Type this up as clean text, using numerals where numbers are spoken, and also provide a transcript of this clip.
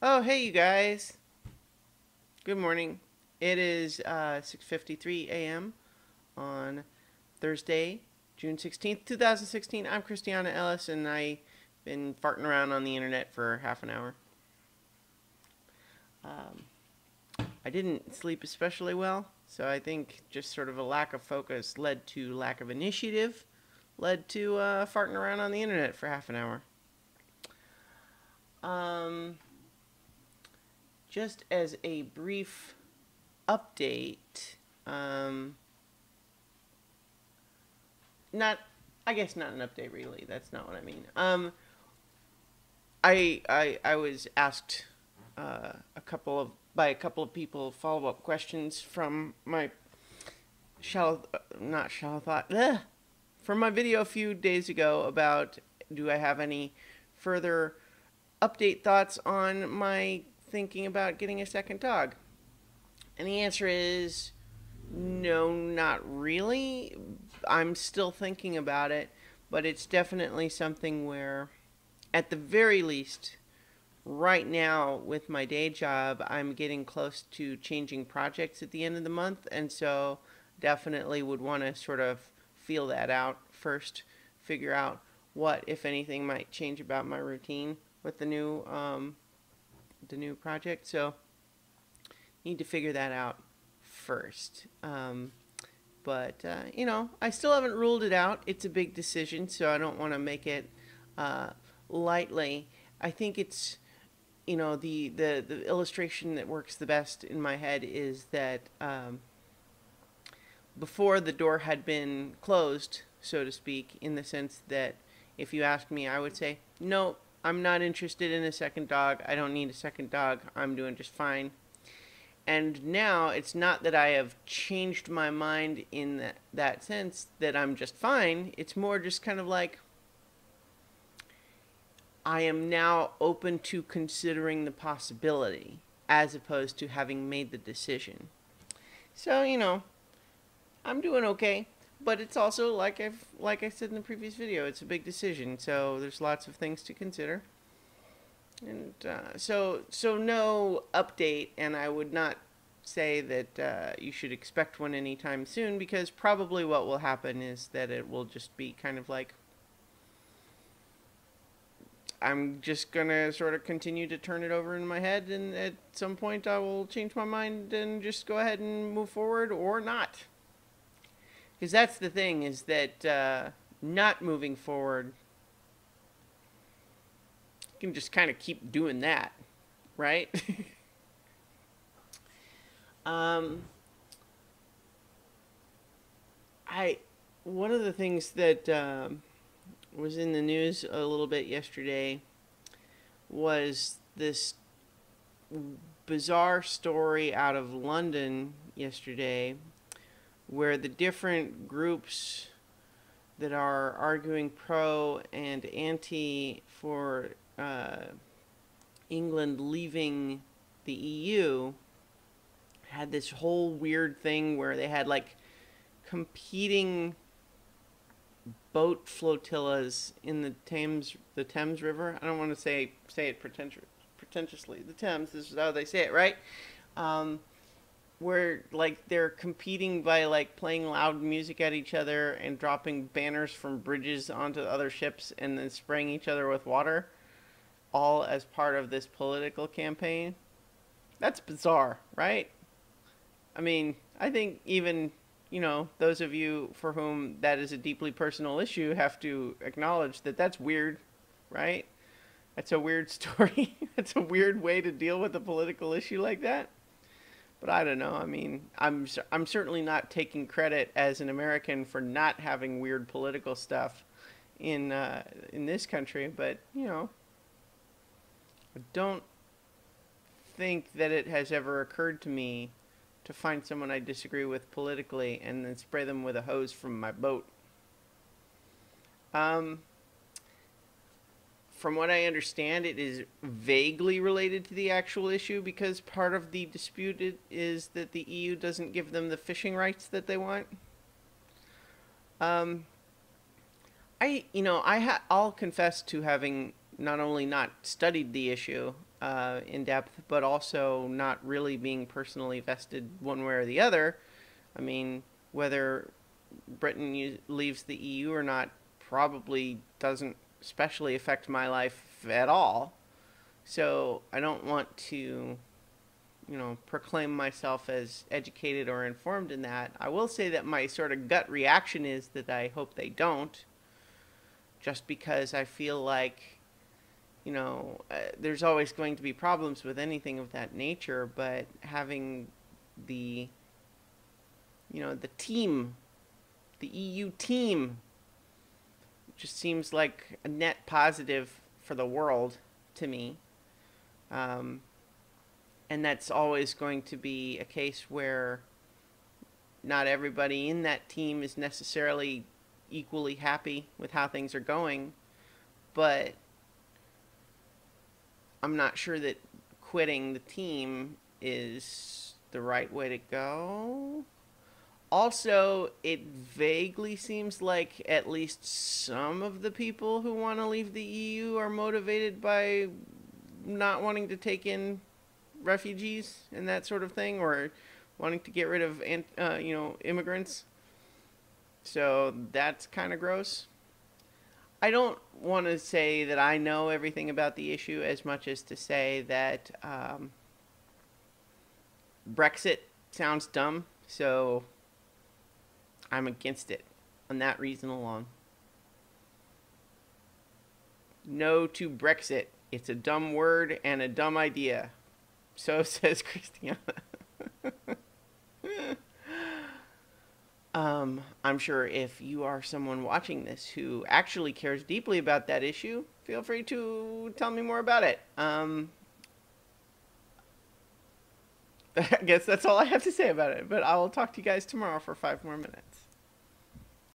Oh, hey, you guys. Good morning. It is 6:53 a.m. on Thursday, June 16th, 2016. I'm Christiana Ellis, and I've been farting around on the internet for half an hour. Um, I didn't sleep especially well, so I think just sort of a lack of focus led to lack of initiative, led to farting around on the internet for half an hour. Um, just as a brief update, um, not I guess not an update really. That's not what I mean. I was asked a couple of by a couple of people follow up questions from my shallow not shallow thought from my video a few days ago about do I have any further update thoughts on my thinking about getting a second dog, and the answer is no, not really. I'm still thinking about it, but it's definitely something where, at the very least, right now with my day job, I'm getting close to changing projects at the end of the month, and so definitely would want to sort of feel that out first, figure out what, if anything, might change about my routine with the new project. So need to figure that out first. But I still haven't ruled it out. It's a big decision, so I don't want to make it uh, lightly. I think it's the illustration that works the best in my head is that before the door had been closed, so to speak, in the sense that if you asked me, I would say no. I'm not interested in a second dog. I don't need a second dog. I'm doing just fine. And now it's not that I have changed my mind in that sense that I'm just fine. It's more just kind of like I am now open to considering the possibility as opposed to having made the decision. So, I'm doing okay. But it's also like I said in the previous video, it's a big decision. So there's lots of things to consider. And so no update, and I would not say that you should expect one anytime soon, because probably what will happen is that it will just be kind of like I'm just gonna sort of continue to turn it over in my head, and at some point I will change my mind and just go ahead and move forward or not. Because that's the thing, is that not moving forward can just kind of keep doing that, right? um, I One of the things that was in the news a little bit yesterday was this bizarre story out of London yesterday, where the different groups that are arguing pro and anti for England leaving the EU had this whole weird thing where they had like competing boat flotillas in the Thames River. I don't want to say it pretentiously. The Thames, this is how they say it, right? Um, where like they're competing by like playing loud music at each other and dropping banners from bridges onto other ships and then spraying each other with water, all as part of this political campaign. That's bizarre, right? I mean, I think even, those of you for whom that is a deeply personal issue have to acknowledge that that's weird, right? That's a weird story. That's a weird way to deal with a political issue like that. But I don't know. I mean, I'm certainly not taking credit as an American for not having weird political stuff in this country, but I don't think that it has ever occurred to me to find someone I disagree with politically and then spray them with a hose from my boat. Um, from what I understand, it is vaguely related to the actual issue, because part of the dispute is that the EU doesn't give them the fishing rights that they want. Um, I'll confess to having not only not studied the issue in depth, but also not really being personally vested one way or the other. I mean, whether Britain leaves the EU or not probably doesn't especially affect my life at all. So I don't want to, proclaim myself as educated or informed in that. I will say that my sort of gut reaction is that I hope they don't, just because I feel like, there's always going to be problems with anything of that nature, but having the, the team, the EU team, just seems like a net positive for the world to me. And that's always going to be a case where not everybody in that team is necessarily equally happy with how things are going, but I'm not sure that quitting the team is the right way to go. Also, it vaguely seems like at least some of the people who want to leave the EU are motivated by not wanting to take in refugees and that sort of thing, or wanting to get rid of immigrants. So that's kind of gross. I don't want to say that I know everything about the issue as much as to say that Brexit sounds dumb, so I'm against it on that reason alone. No to Brexit. It's a dumb word and a dumb idea. So says Christiana. I'm sure if you are someone watching this who actually cares deeply about that issue, feel free to tell me more about it. I guess that's all I have to say about it, but I will talk to you guys tomorrow for 5 more minutes.